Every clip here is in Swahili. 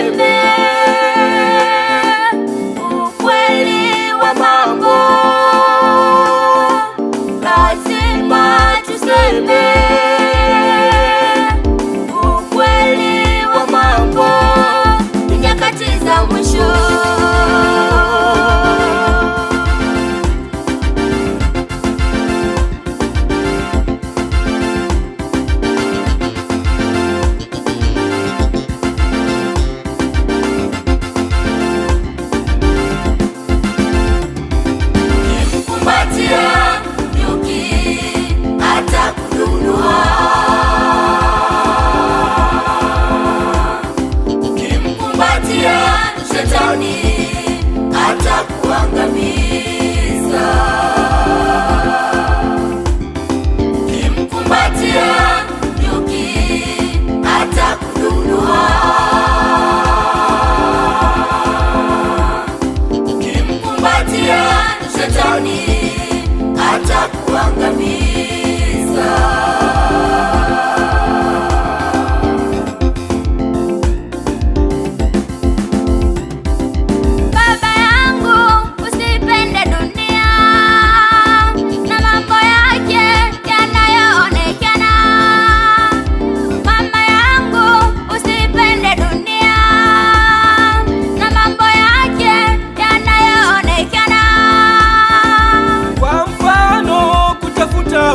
tuseme ukweli wa mambo, lazima tuseme ukweli wa mambo, ni nyakati za mwisho.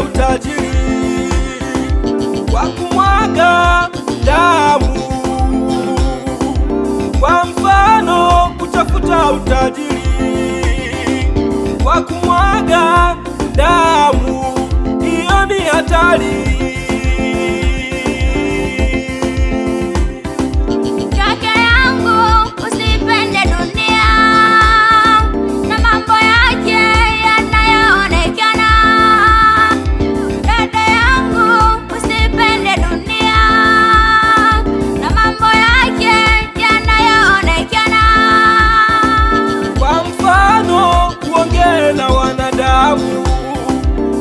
Utajiri wa kumwaga damu, kwa mfano kutafuta utajiri wa kumwaga damu, hiyo ni hatari.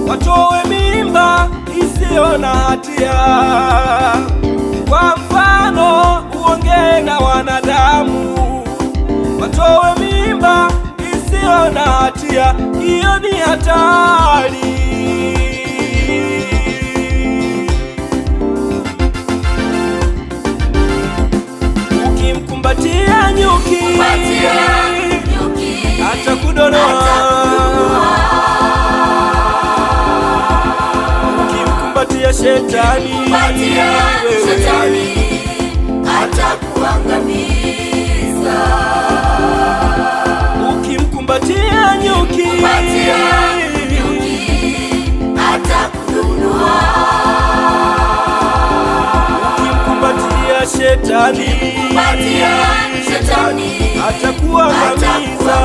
Watowe mimba isiyo na hatia. Kwa mfano uongee na wanadamu, watowe mimba isiyo na hatia, hiyo ni hatari. Ukimkumbatia nyuki atakudonoa, Shetani atakuangamiza. Ukimkumbatia nyuki atakudunua. Ukimkumbatia shetani atakuangamiza.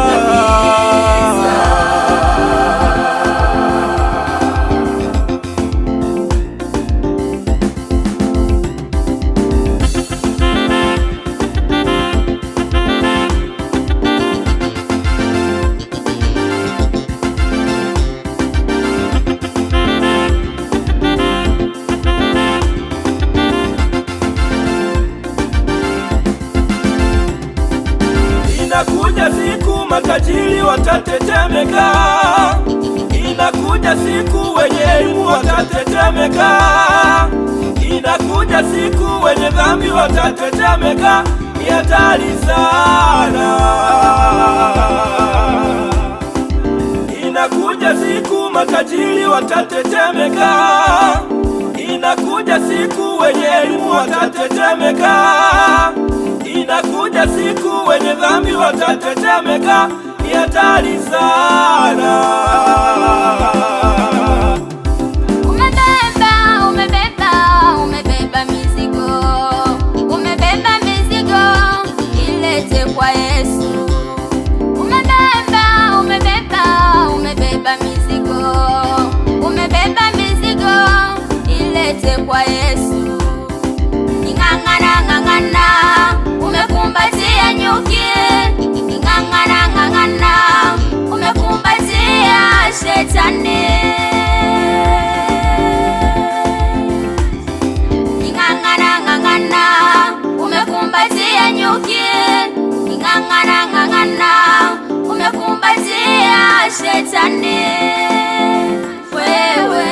Inakuja siku matajiri watatetemeka, inakuja siku wenye elimu watatetemeka, inakuja siku wenye dhambi watatetemeka. Ni hatari sana. Inakuja siku matajiri watatetemeka, inakuja siku wenye elimu watatetemeka, inakuja siku wenye dhambi watatetemeka. Ni hatari sana. Umebeba mizigo, ilete kwa Yesu. Umebeba mizigo, ilete kwa Yesu. Ng'ang'ana, umekumbatia nyuki. Ng'ang'ana, umekumbatia shetani. Ng'ang'ana, umekumbatia nyuki. nyuki, ng'ang'ana ng'ang'ana, umekumbatia shetani wewe.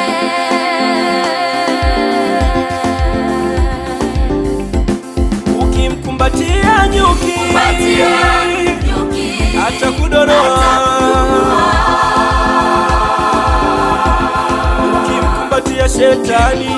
Ukimkumbatia nyuki atakudonoa, ukimkumbatia shetani